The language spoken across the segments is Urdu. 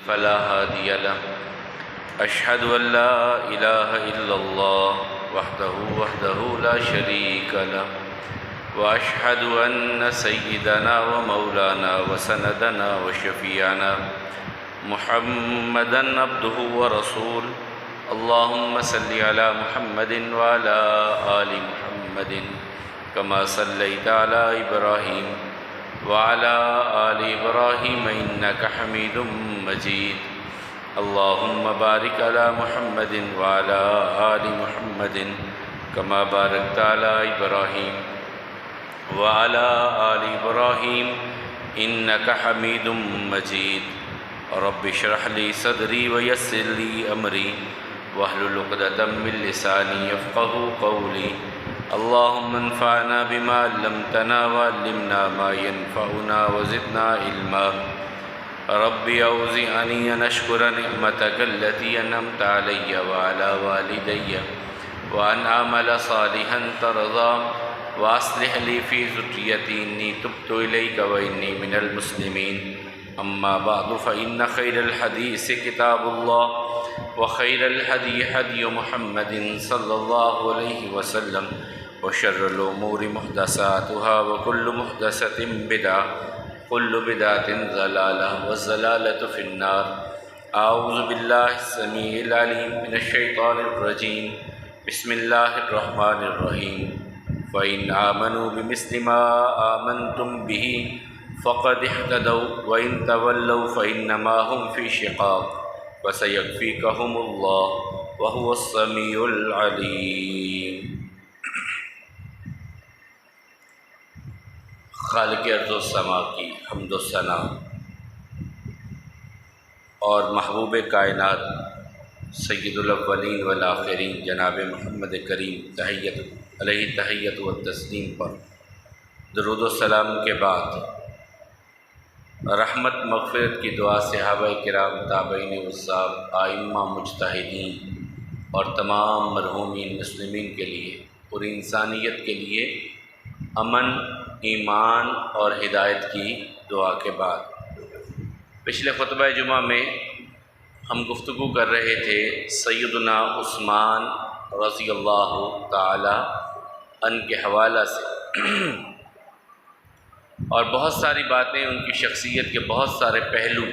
فلا هادي له. أشهد أن لا إله إلا الله وحده لا شريك له، وأشهد أن سيدنا ومولانا وسندنا وشفيعنا محمدًا عبده ورسوله. اللهم صل على محمد وعلى آل محمد كما صليت على إبراهيم وعلى آل إبراهيم إنك حميد مجيد. اللهم بارك على محمد وعلى آل محمد كما باركت على إبراهيم وعلى آل إبراهيم إنك حميد مجيد. رب اشرح لي صدري ويسر لي أمري واحلل عقدة من لساني يفقهوا قولي. اللهم انفعنا بما علمتنا وعلمنا ما ينفعنا وزدنا علما. ربي أوزعني أن أشكر نعمتك التي أنعمت علي وعلى والدي وأن أعمل صالحا ترضاه وأصلح لي في ذريتي إني تبت إليك وإني من المسلمين. أما بعد فإن خير الحديث كتاب الله وخير الهدي هدي محمد صلى الله عليه وسلم وشر الأمور محدثاتها وكل محدثة بدعة كل بدعة ضلالة والضلالة في النار. أعوذ بالله السميع العليم من الشيطان الرجيم. بسم الله الرحمن الرحيم. فإن آمنوا بمثل ما آمنتم به فقد اهتدوا وإن تولوا فإنما هم في شقاق وسيكفيكهم الله وهو السميع العليم. خالق ارض و سما کی حمد و ثنا اور محبوب کائنات سید الاولین والآخرین جناب محمد کریم علیہ تحیت و تسلیم پر درود و سلام کے بعد رحمت مغفرت کی دعا صحابہ کرام، تابعین وصحاب، ائمہ مجتہدین اور تمام مرحومین مسلمین کے لیے، پوری انسانیت کے لیے امن، ایمان اور ہدایت کی دعا کے بعد پچھلے خطبہ جمعہ میں ہم گفتگو کر رہے تھے سیدنا عثمان رضی اللہ تعالی عنہ کے حوالہ سے، اور بہت ساری باتیں ان کی شخصیت کے بہت سارے پہلو،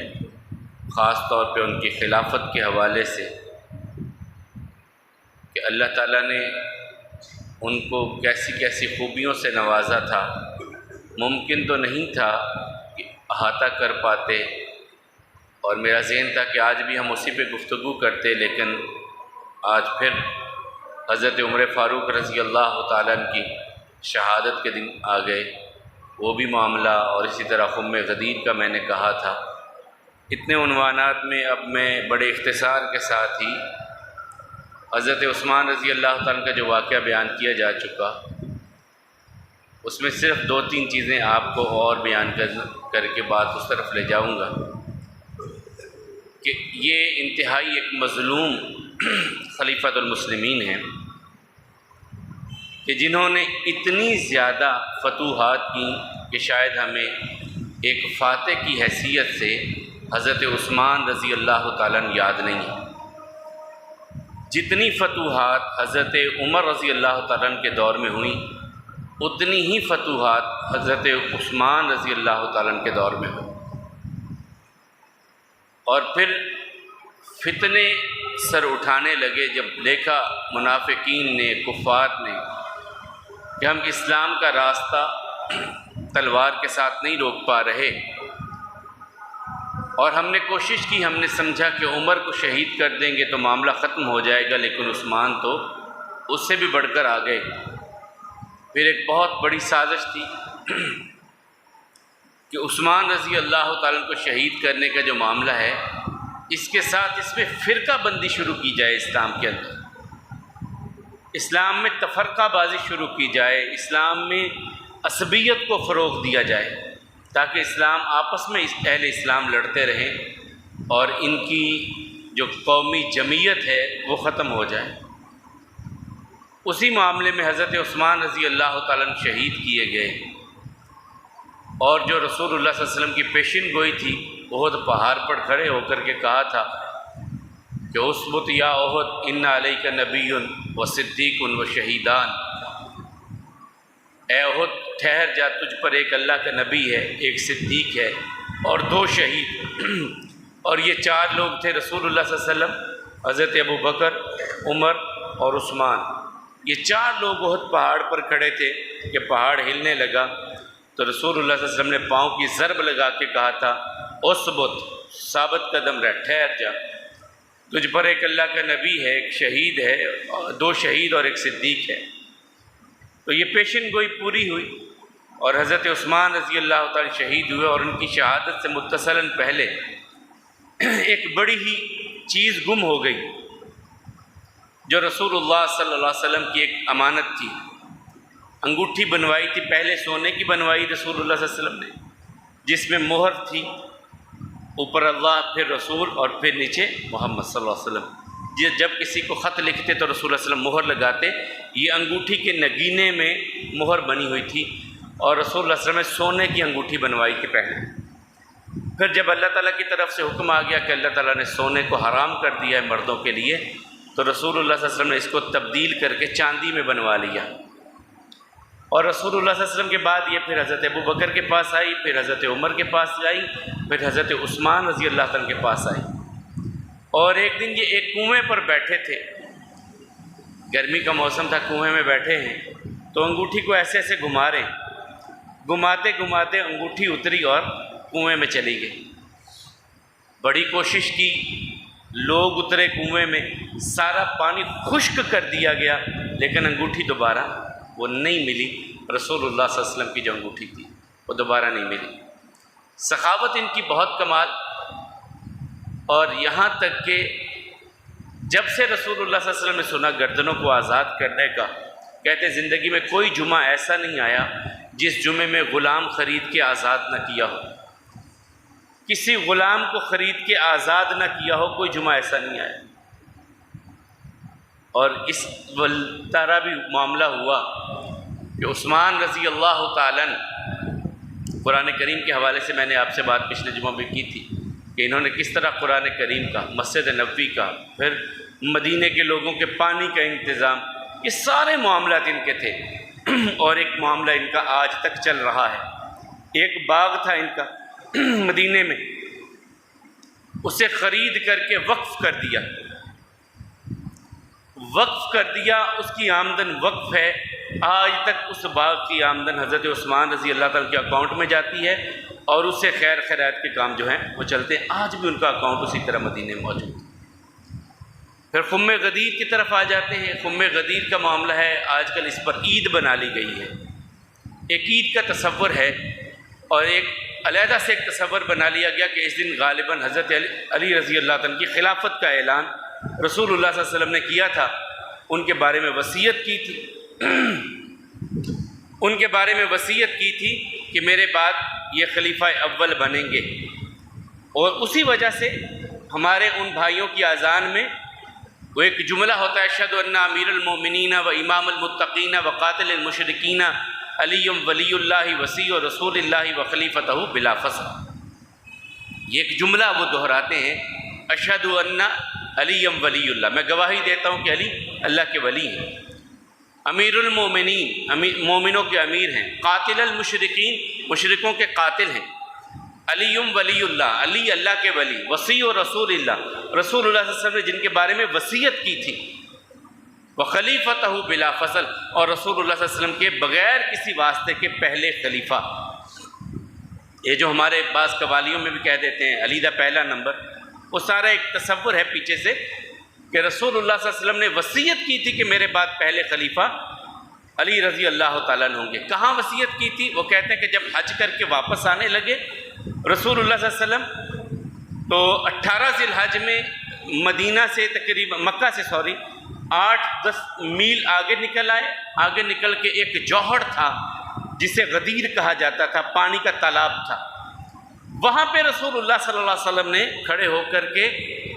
خاص طور پہ ان کی خلافت کے حوالے سے، کہ اللہ تعالیٰ نے ان کو کیسی کیسی خوبیوں سے نوازا تھا. ممکن تو نہیں تھا کہ احاطہ کر پاتے، اور میرا ذہن تھا کہ آج بھی ہم اسی پہ گفتگو کرتے، لیکن آج پھر حضرت عمر فاروق رضی اللہ تعالیٰ عنہ کی شہادت کے دن آ گئے. وہ بھی معاملہ، اور اسی طرح خم غدیر کا میں نے کہا تھا. اتنے عنوانات میں اب میں بڑے اختصار کے ساتھ ہی حضرت عثمان رضی اللہ تعالیٰ عنہ کا جو واقعہ بیان کیا جا چکا، اس میں صرف 2-3 چیزیں آپ کو اور بیان کر کے بات اس طرف لے جاؤں گا کہ یہ انتہائی ایک مظلوم خلیفۃ المسلمین ہیں کہ جنہوں نے اتنی زیادہ فتوحات کی کہ شاید ہمیں ایک فاتح کی حیثیت سے حضرت عثمان رضی اللہ تعالیٰ عنہ یاد نہیں ہے. جتنی فتوحات حضرت عمر رضی اللہ تعالیٰ عنہ کے دور میں ہوئیں، اتنی ہی فتوحات حضرت عثمان رضی اللہ تعالیٰ عنہ کے دور میں ہوئیں. اور پھر فتنے سر اٹھانے لگے جب دیکھا منافقین نے، کفار نے، کہ ہم اسلام کا راستہ تلوار کے ساتھ نہیں روک پا رہے، اور ہم نے کوشش کی، ہم نے سمجھا کہ عمر کو شہید کر دیں گے تو معاملہ ختم ہو جائے گا، لیکن عثمان تو اس سے بھی بڑھ کر آ گئے. پھر ایک بہت بڑی سازش تھی کہ عثمان رضی اللہ تعالیٰ عنہ کو شہید کرنے کا جو معاملہ ہے، اس کے ساتھ اس میں فرقہ بندی شروع کی جائے، اسلام کے اندر اسلام میں تفرقہ بازی شروع کی جائے، اسلام میں عصبیت کو فروغ دیا جائے، تاکہ اسلام آپس میں اہل اسلام لڑتے رہیں اور ان کی جو قومی جمعیت ہے وہ ختم ہو جائے. اسی معاملے میں حضرت عثمان رضی اللہ تعالیٰ عنہ شہید کیے گئے، اور جو رسول اللہ صلی اللہ علیہ وسلم کی پیشن گوئی تھی احد پہاڑ پر کھڑے ہو کر کے کہا تھا کہ اثبت یا احد ان علیک نبی و صدیق و شہیدان، اے احد ٹھہر جا، تجھ پر ایک اللہ کا نبی ہے، ایک صدیق ہے اور 2 شہید۔ اور یہ 4 لوگ تھے رسول اللہ صلی اللہ علیہ وسلم، حضرت ابو بکر، عمر اور عثمان۔ یہ 4 لوگ احد پہاڑ پر کھڑے تھے کہ پہاڑ ہلنے لگا تو رسول اللہ صلی اللہ علیہ وسلم نے پاؤں کی ضرب لگا کے کہا تھا اثبت، ثابت قدم رہ، ٹھہر جا، تجھ پر ایک اللہ کا نبی ہے، ایک شہید ہے، 2 شہید اور ایک صدیق ہے۔ تو یہ پیشن گوئی پوری ہوئی اور حضرت عثمان رضی اللہ تعالیٰ شہید ہوئے، اور ان کی شہادت سے متصلاً پہلے ایک بڑی ہی چیز گم ہو گئی جو رسول اللہ صلی اللہ علیہ وسلم کی ایک امانت تھی۔ انگوٹھی بنوائی تھی، پہلے سونے کی بنوائی رسول اللہ صلی اللہ علیہ وسلم نے، جس میں مہر تھی، اوپر اللہ، پھر رسول اور پھر نیچے محمد صلی اللہ علیہ وسلم۔ جب کسی کو خط لکھتے تو رسول اللہ صلی اللہ علیہ وسلم مہر لگاتے، یہ انگوٹھی کے نگینے میں مہر بنی ہوئی تھی، اور رسول اللہ صلی اللہ علیہ وسلم نے سونے کی انگوٹھی بنوائی تھی پہلے۔ پھر جب اللہ تعالیٰ کی طرف سے حکم آ گیا کہ اللہ تعالیٰ نے سونے کو حرام کر دیا ہے مردوں کے لیے، تو رسول اللہ صلی اللہ علیہ وسلم نے اس کو تبدیل کر کے چاندی میں بنوا لیا، اور رسول اللہ صلی اللہ علیہ وسلم کے بعد یہ پھر حضرت ابو بکر کے پاس آئی، پھر حضرت عمر کے پاس آئی، پھر حضرت عثمان رضی اللہ عنہ کے پاس آئی۔ اور ایک دن یہ ایک کنویں پر بیٹھے تھے، گرمی کا موسم تھا، کنویں میں بیٹھے ہیں، تو انگوٹھی کو ایسے ایسے گھما رہے ہیں، گھماتے گھماتے انگوٹھی اتری اور کنویں میں چلی گئی۔ بڑی کوشش کی، لوگ اترے کنویں میں، سارا پانی خشک کر دیا گیا، لیکن انگوٹھی دوبارہ وہ نہیں ملی۔ رسول اللہ صلی اللہ علیہ وسلم کی جو انگوٹھی تھی وہ دوبارہ نہیں ملی۔ سخاوت ان کی بہت کمال، اور یہاں تک کہ جب سے رسول اللہ صلی اللہ علیہ وسلم نے سنا گردنوں کو آزاد کرنے کا، کہتے زندگی میں کوئی جمعہ ایسا نہیں آیا جس جمعے میں غلام خرید کے آزاد نہ کیا ہو، کسی غلام کو خرید کے آزاد نہ کیا ہو، کوئی جمعہ ایسا نہیں آیا۔ اور اس طرح بھی معاملہ ہوا کہ عثمان رضی اللہ تعالیٰ قرآن کریم کے حوالے سے میں نے آپ سے بات پچھلے جمعہ میں کی تھی کہ انہوں نے کس طرح قرآن کریم کا، مسجد نبوی کا، پھر مدینے کے لوگوں کے پانی کا انتظام، یہ سارے معاملات ان کے تھے۔ اور ایک معاملہ ان کا آج تک چل رہا ہے۔ ایک باغ تھا ان کا مدینے میں، اسے خرید کر کے وقف کر دیا، اس کی آمدن وقف ہے۔ آج تک اس باغ کی آمدن حضرت عثمان رضی اللہ تعالیٰ کے اکاؤنٹ میں جاتی ہے، اور اس سے خیر خیرات کے کام جو ہیں وہ چلتے ہیں۔ آج بھی ان کا اکاؤنٹ اسی طرح مدینے میں موجود ہے۔ پھر خم غدیر کی طرف آ جاتے ہیں۔ خم غدیر کا معاملہ ہے، آج کل اس پر عید بنا لی گئی ہے، ایک عید کا تصور ہے، اور ایک علیحدہ سے ایک تصور بنا لیا گیا کہ اس دن غالباً حضرت علی رضی اللہ عنہ کی خلافت کا اعلان رسول اللہ صلی اللہ علیہ وسلم نے کیا تھا، ان کے بارے میں وصیت کی تھی کہ میرے بعد یہ خلیفہ اول بنیں گے۔ اور اسی وجہ سے ہمارے ان بھائیوں کی اذان میں وہ ایک جملہ ہوتا ہے، اشہد ان امیر المومنین و امام المتقین و قاتل المشرکین علی ولی اللہ وصی و رسول اللہ و خلیفتہ بلا فصل۔ یہ ایک جملہ وہ دہراتے ہیں، اشہد ان علی ولی اللہ، میں گواہی دیتا ہوں کہ علی اللہ کے ولی ہیں، امیر المومنین مومنوں کے امیر ہیں، قاتل المشرکین مشرکوں کے قاتل ہیں، علی ولی اللہ علی اللہ کے ولی، وصی و رسول اللہ رسول اللہ صلی اللہ علیہ وسلم نے جن کے بارے میں وصیت کی تھی، وخلیفتہ بلا فصل، اور رسول اللہ صلی اللہ علیہ وسلم کے بغیر کسی واسطے کے پہلے خلیفہ۔ یہ جو ہمارے بعض قوالیوں میں بھی کہہ دیتے ہیں علی دا پہلا نمبر، وہ سارا ایک تصور ہے پیچھے سے کہ رسول اللہ صلی اللہ علیہ وسلم نے وصیت کی تھی کہ میرے بعد پہلے خلیفہ علی رضی اللہ تعالیٰ عنہ ہوں گے۔ کہاں وصیت کی تھی؟ وہ کہتے ہیں کہ جب حج کر کے واپس آنے لگے رسول اللہ صلی اللہ علیہ وسلم، تو 18 ذی الحج میں مدینہ سے تقریباً مکہ سے 8-10 میل آگے نکل آئے۔ آگے نکل کے ایک جوہر تھا جسے غدیر کہا جاتا تھا، پانی کا تالاب تھا، وہاں پہ رسول اللہ صلی اللہ علیہ وسلم نے کھڑے ہو کر کے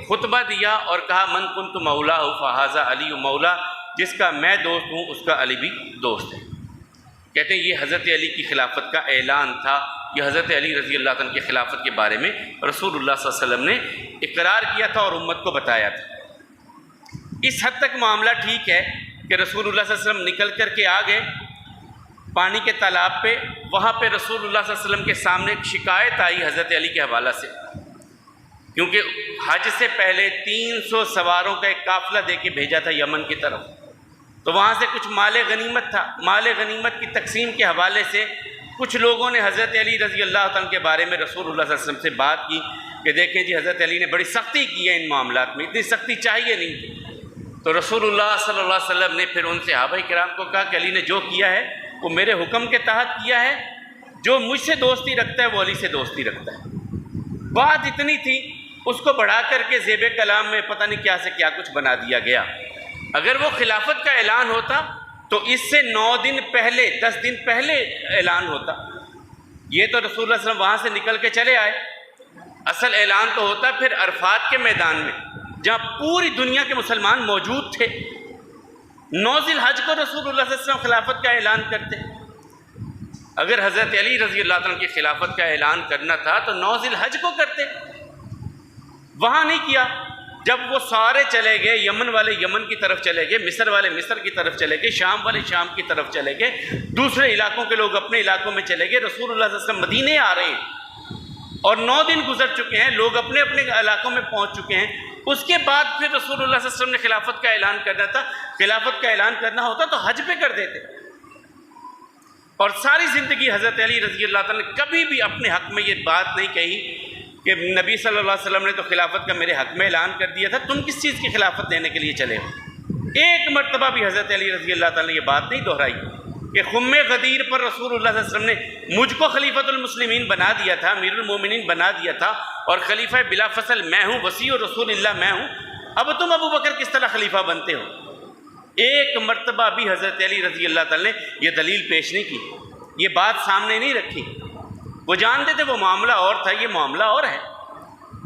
خطبہ دیا اور کہا من کنت مولا فہذا علی مولا، جس کا میں دوست ہوں اس کا علی بھی دوست ہے۔ کہتے ہیں یہ حضرت علی کی خلافت کا اعلان تھا، یہ حضرت علی رضی اللہ عنہ کی خلافت کے بارے میں رسول اللہ صلی اللہ علیہ وسلم نے اقرار کیا تھا اور امت کو بتایا تھا۔ اس حد تک معاملہ ٹھیک ہے کہ رسول اللہ صلی اللہ علیہ وسلم نکل کر کے آ گئے پانی کے تالاب پہ، وہاں پہ رسول اللہ صلی اللہ علیہ وسلم کے سامنے ایک شکایت آئی حضرت علی کے حوالہ سے، کیونکہ حج سے پہلے 300 سواروں کا ایک قافلہ دے کے بھیجا تھا یمن کی طرف، تو وہاں سے کچھ مال غنیمت تھا، مال غنیمت کی تقسیم کے حوالے سے کچھ لوگوں نے حضرت علی رضی اللہ عنہ کے بارے میں رسول اللہ صلی اللہ علیہ وسلم سے بات کی کہ دیکھیں جی حضرت علی نے بڑی سختی کی ہے ان معاملات میں، اتنی سختی چاہیے نہیں تھی۔ تو رسول اللہ صلی اللہ علیہ وسلم نے پھر ان صحابہ کرام کو کہا کہ علی نے جو کیا ہے وہ میرے حکم کے تحت کیا ہے، جو مجھ سے دوستی رکھتا ہے وہ علی سے دوستی رکھتا ہے۔ بات اتنی تھی، اس کو بڑھا کر کے زیب کلام میں پتہ نہیں کیا سے کیا کچھ بنا دیا گیا۔ اگر وہ خلافت کا اعلان ہوتا تو اس سے 9 دن پہلے 10 دن پہلے اعلان ہوتا، یہ تو رسول اللہ صلی اللہ علیہ وسلم وہاں سے نکل کے چلے آئے، اصل اعلان تو ہوتا پھر عرفات کے میدان میں جہاں پوری دنیا کے مسلمان موجود تھے۔ 9 ذی الحج کو رسول اللہ صلی اللہ علیہ وسلم خلافت کا اعلان کرتے۔ اگر حضرت علی رضی اللہ عنہ کی خلافت کا اعلان کرنا تھا تو 9 ذی الحج کو کرتے، وہاں نہیں کیا۔ جب وہ سارے چلے گئے، یمن والے یمن کی طرف چلے گئے، مصر والے مصر کی طرف چلے گئے، شام والے شام کی طرف چلے گئے، دوسرے علاقوں کے لوگ اپنے علاقوں میں چلے گئے، رسول اللہ صلی اللہ علیہ وسلم مدینے آ رہے ہیں اور 9 دن گزر چکے ہیں، لوگ اپنے اپنے علاقوں میں پہنچ چکے ہیں۔ اس کے بعد پھر رسول اللہ صلی اللہ علیہ وسلم نے خلافت کا اعلان کرنا تھا، خلافت کا اعلان کرنا ہوتا تو حج پہ کر دیتے۔ اور ساری زندگی حضرت علی رضی اللہ عنہ نے کبھی بھی اپنے حق میں یہ بات نہیں کہی کہ نبی صلی اللہ علیہ وسلم نے تو خلافت کا میرے حق میں اعلان کر دیا تھا، تم کس چیز کی خلافت دینے کے لیے چلے ہو۔ ایک مرتبہ بھی حضرت علی رضی اللہ تعالیٰ نے یہ بات نہیں دہرائی کہ خم غدیر پر رسول اللہ صلی اللہ علیہ وسلم نے مجھ کو خلیفۃ المسلمین بنا دیا تھا، امیر المومنین بنا دیا تھا، اور خلیفہ بلا فصل میں ہوں، وصی رسول اللہ میں ہوں، اب تم ابو بکر کس طرح خلیفہ بنتے ہو۔ ایک مرتبہ بھی حضرت علی رضی اللہ تعالیٰ نے یہ دلیل پیش نہیں کی، یہ بات سامنے نہیں رکھی۔ وہ جانتے تھے وہ معاملہ اور تھا، یہ معاملہ اور ہے۔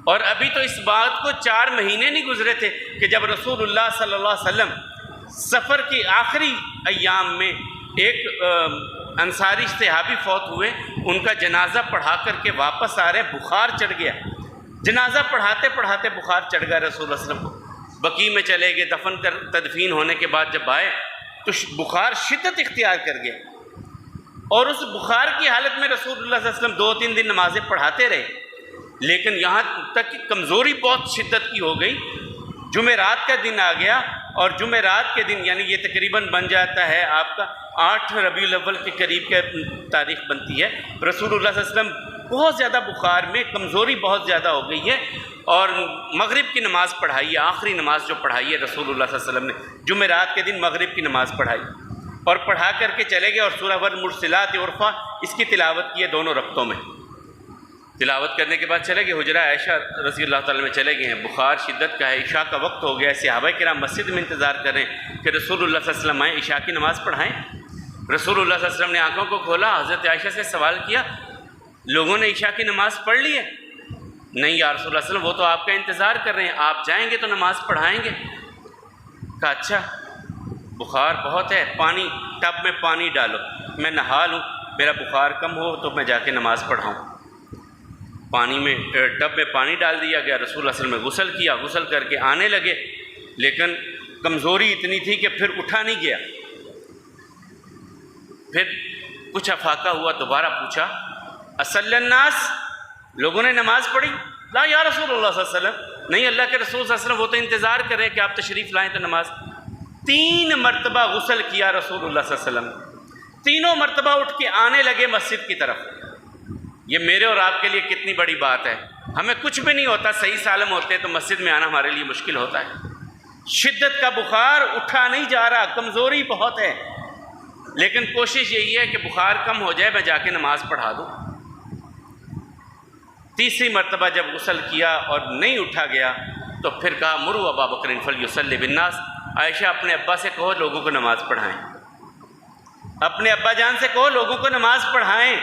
اور ابھی تو اس بات کو 4 مہینے نہیں گزرے تھے کہ جب رسول اللہ صلی اللہ علیہ وسلم سفر کی آخری ایام میں ایک انصاری صحابی فوت ہوئے، ان کا جنازہ پڑھا کر کے واپس آ رہے، بخار چڑھ گیا، جنازہ پڑھاتے پڑھاتے بخار چڑھ گیا رسول اللہ صلی اللہ علیہ وسلم کو۔ بقیع میں چلے گئے، دفن کر تدفین ہونے کے بعد جب آئے تو بخار شدت اختیار کر گیا، اور اس بخار کی حالت میں رسول اللہ صلی اللہ علیہ وسلم 2-3 دن نمازیں پڑھاتے رہے، لیکن یہاں تک کہ کمزوری بہت شدت کی ہو گئی۔ جمعرات کا دن آ گیا، اور جمعرات کے دن یعنی یہ تقریباً بن جاتا ہے آپ کا 8 ربیع الاول کے قریب کے تاریخ بنتی ہے۔ رسول اللہ صلی اللہ علیہ وسلم بہت زیادہ بخار میں، کمزوری بہت زیادہ ہو گئی ہے، اور مغرب کی نماز پڑھائی ہے، آخری نماز جو پڑھائی ہے رسول اللہ صلی اللہ علیہ وسلم نے جمعرات کے دن مغرب کی نماز پڑھائی، اور پڑھا کر کے چلے گئے اور سورہ والمرسلات عرفا اس کی تلاوت کی ہے دونوں رکعتوں میں۔ تلاوت کرنے کے بعد چلے گئے حجرہ عائشہ رضی اللہ تعالیٰ میں چلے گئے ہیں، بخار شدت کا ہے، عشاء کا وقت ہو گیا، صحابہ کرام مسجد میں انتظار کر رہے ہیں کہ رسول اللہ صلی اللہ علیہ وسلم آئیں، عشاء کی نماز پڑھائیں۔ رسول اللہ صلی اللہ علیہ وسلم نے آنکھوں کو کھولا، حضرت عائشہ سے سوال کیا، لوگوں نے عشاء کی نماز پڑھ لی ہے؟ نہیں یا رسول اللہ صلی اللہ علیہ وسلم، وہ تو آپ کا انتظار کر رہے ہیں، آپ جائیں گے تو نماز پڑھائیں گے۔ کہا اچھا بخار بہت ہے، پانی ٹب میں پانی ڈالو، میں نہا لوں، میرا بخار کم ہو تو میں جا کے نماز پڑھاؤں۔ پانی میں ٹب میں پانی ڈال دیا گیا، رسول اللہ صلی اللہ علیہ وسلم نے غسل کیا، غسل کر کے آنے لگے، لیکن کمزوری اتنی تھی کہ پھر اٹھا نہیں گیا۔ پھر کچھ افاقہ ہوا، دوبارہ پوچھا اصلی الناس، لوگوں نے نماز پڑھی؟ لا یا رسول اللہ صلی اللہ علیہ وسلم، نہیں اللہ کے رسول صلی اللہ علیہ وسلم، وہ تو انتظار کر رہے ہیں کہ آپ تشریف لائیں تو نماز۔ 3 مرتبہ غسل کیا رسول اللہ صلی اللہ علیہ وسلم، تینوں مرتبہ اٹھ کے آنے لگے مسجد کی طرف۔ یہ میرے اور آپ کے لیے کتنی بڑی بات ہے، ہمیں کچھ بھی نہیں ہوتا، صحیح سالم ہوتے ہیں تو مسجد میں آنا ہمارے لیے مشکل ہوتا ہے۔ شدت کا بخار، اٹھا نہیں جا رہا، کمزوری بہت ہے، لیکن کوشش یہی ہے کہ بخار کم ہو جائے، میں جا کے نماز پڑھا دوں۔ تیسری مرتبہ جب غسل کیا اور نہیں اٹھا گیا تو پھر کہا مروا ابا بکر فلیصلی بالناس، عائشہ اپنے ابا سے کہو لوگوں کو نماز پڑھائیں، اپنے ابا جان سے کہو لوگوں کو نماز پڑھائیں۔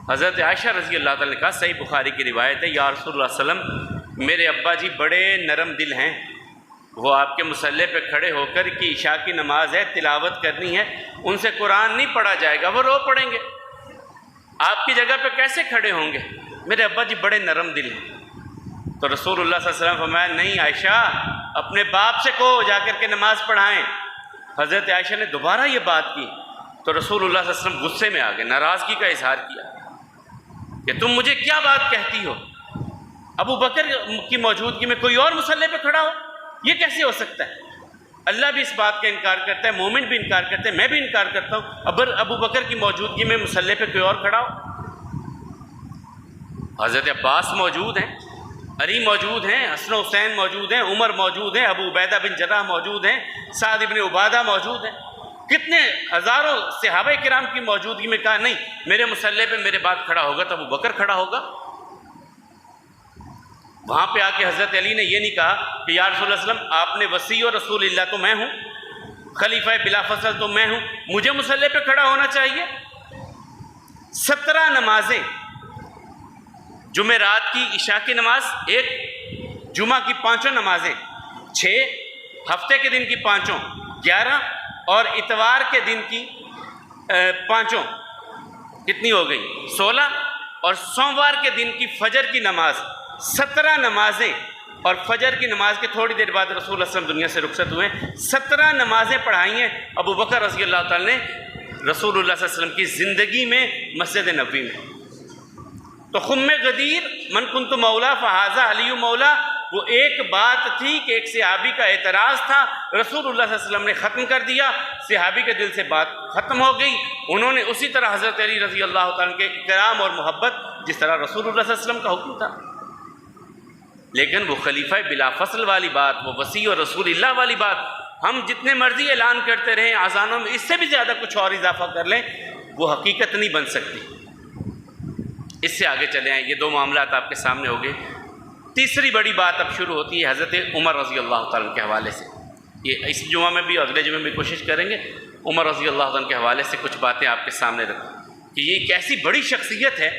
حضرت عائشہ رضی اللہ تعالیٰ نے کہا، صحیح بخاری کی روایت ہے، یا رسول اللہ صلی اللہ علیہ وسلم میرے ابا جی بڑے نرم دل ہیں، وہ آپ کے مصلی پہ کھڑے ہو کر کہ عشاء کی نماز ہے، تلاوت کرنی ہے، ان سے قرآن نہیں پڑھا جائے گا، وہ رو پڑیں گے۔ آپ کی جگہ پہ کیسے کھڑے ہوں گے؟ میرے ابا جی بڑے نرم دل ہیں۔ تو رسول اللہ صلی اللہ علیہ وسلم فرمایا نہیں عائشہ، اپنے باپ سے کہو جا کر کے نماز پڑھائیں۔ حضرت عائشہ نے دوبارہ یہ بات کی تو رسول اللہ صلی اللہ علیہ وسلم غصے میں آ گئے، ناراضگی کا اظہار کیا کہ تم مجھے کیا بات کہتی ہو؟ ابو بکر کی موجودگی میں کوئی اور مصلی پہ کھڑا ہو، یہ کیسے ہو سکتا ہے؟ اللہ بھی اس بات کا انکار کرتا ہے، مومن بھی انکار کرتے ہیں، میں بھی انکار کرتا ہوں۔ ابو بکر کی موجودگی میں مصلی پہ کوئی اور کھڑا ہو؟ حضرت عباس موجود ہیں، علی موجود ہیں، حسن و حسین موجود ہیں، عمر موجود ہیں، ابو عبیدہ بن جراح موجود ہیں، سعد بن عبادہ موجود ہیں، کتنے ہزاروں صحابہ کرام کی موجودگی میں کہا نہیں میرے مصلی پہ میرے بعد کھڑا ہوگا تو ابو بکر کھڑا ہوگا۔ وہاں پہ آ کے حضرت علی نے یہ نہیں کہا کہ یا رسول اللہ صلی اللہ علیہ وسلم آپ نے وصی و رسول اللہ تو میں ہوں، خلیفہ بلا فصل تو میں ہوں، مجھے مصلی پہ کھڑا ہونا چاہیے۔ 17 نمازیں، جمعرات کی عشاء کی نماز ایک، جمعہ کی 5 نمازیں 6، ہفتے کے دن کی 5 11 اور اتوار کے دن کی 5 کتنی ہو گئی 16، اور سوموار کے دن کی فجر کی نماز 17 نمازیں، اور فجر کی نماز کے تھوڑی دیر بعد رسول اللہ صلی اللہ علیہ وسلم دنیا سے رخصت ہوئے۔ 17 نمازیں پڑھائی ہیں ابو بکر رضی اللہ تعالیٰ نے رسول اللہ صلی اللہ علیہ وسلم کی زندگی میں مسجد نبوی میں۔ تو خم غدیر من کنت مولا فہذا علی مولا، وہ ایک بات تھی کہ ایک صحابی کا اعتراض تھا، رسول اللہ صلی اللہ علیہ وسلم نے ختم کر دیا، صحابی کے دل سے بات ختم ہو گئی۔ انہوں نے اسی طرح حضرت علی رضی اللہ تعالیٰ کے اکرام اور محبت جس طرح رسول اللہ صلی اللہ علیہ وسلم کا حکم تھا، لیکن وہ خلیفہ بلا فصل والی بات، وہ وصی اور رسول اللہ والی بات ہم جتنے مرضی اعلان کرتے رہیں، اذانوں میں اس سے بھی زیادہ کچھ اور اضافہ کر لیں، وہ حقیقت نہیں بن سکتی۔ اس سے آگے چلے آئیں، یہ 2 معاملات آپ کے سامنے ہو گئے۔ تیسری بڑی بات اب شروع ہوتی ہے حضرت عمر رضی اللہ تعالیٰ کے حوالے سے۔ یہ اس جمعہ میں بھی اگلے جمعے میں بھی کوشش کریں گے عمر رضی اللہ تعالیٰ کے حوالے سے کچھ باتیں آپ کے سامنے رکھیں کہ یہ ایک ایسی بڑی شخصیت ہے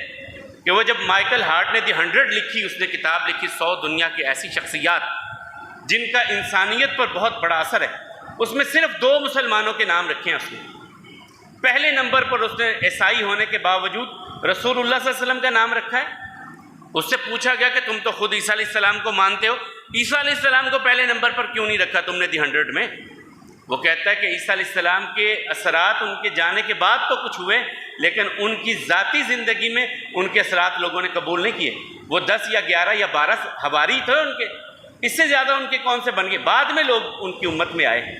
کہ وہ جب مائیکل ہارٹ نے دی 100 لکھی، اس نے کتاب لکھی 100 دنیا کی ایسی شخصیات جن کا انسانیت پر بہت بڑا اثر ہے، اس میں صرف 2 مسلمانوں کے نام رکھے ہیں اس نے۔ پہلے نمبر پر اس نے عیسائی ہونے کے باوجود رسول اللہ صلی اللہ علیہ وسلم کا نام رکھا ہے۔ اس سے پوچھا گیا کہ تم تو خود عیسیٰ علیہ السلام کو مانتے ہو، عیسیٰ علیہ السلام کو پہلے نمبر پر کیوں نہیں رکھا تم نے دی 100 میں؟ وہ کہتا ہے کہ عیسیٰ علیہ السلام کے اثرات ان کے جانے کے بعد تو کچھ ہوئے، لیکن ان کی ذاتی زندگی میں ان کے اثرات لوگوں نے قبول نہیں کیے۔ وہ 10 یا 11 یا 12 حواری تھے ان کے، اس سے زیادہ ان کے کون سے بن گئے؟ بعد میں لوگ ان کی امت میں آئے۔